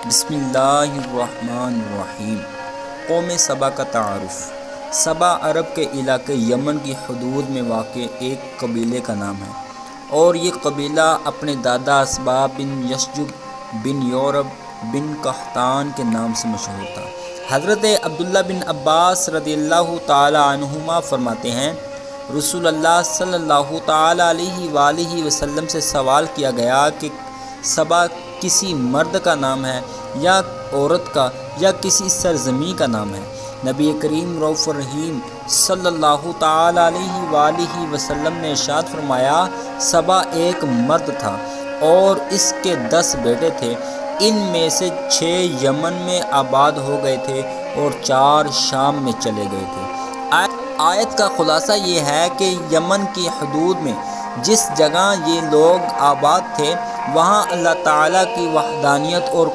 بسم اللہ الرحمن الرحیم۔ قوم سبا کا تعارف۔ سبا عرب کے علاقے یمن کی حدود میں واقع ایک قبیلے کا نام ہے، اور یہ قبیلہ اپنے دادا اسبا بن یشجب بن یورب بن قحطان کے نام سے مشہور تھا۔ حضرت عبداللہ بن عباس رضی اللہ تعالی عنہما فرماتے ہیں، رسول اللہ صلی اللہ تعالی علیہ وآلہ وسلم سے سوال کیا گیا کہ سبا کسی مرد کا نام ہے یا عورت کا یا کسی سرزمین کا نام ہے؟ نبی کریم رؤوف الرحیم صلی اللہ تعالی علیہ وآلہ وسلم نے ارشاد فرمایا، سبا ایک مرد تھا اور اس کے 10 بیٹے تھے، ان میں سے 6 یمن میں آباد ہو گئے تھے اور 4 شام میں چلے گئے تھے۔ آیت کا خلاصہ یہ ہے کہ یمن کی حدود میں جس جگہ یہ لوگ آباد تھے، وہاں اللہ تعالیٰ کی وحدانیت اور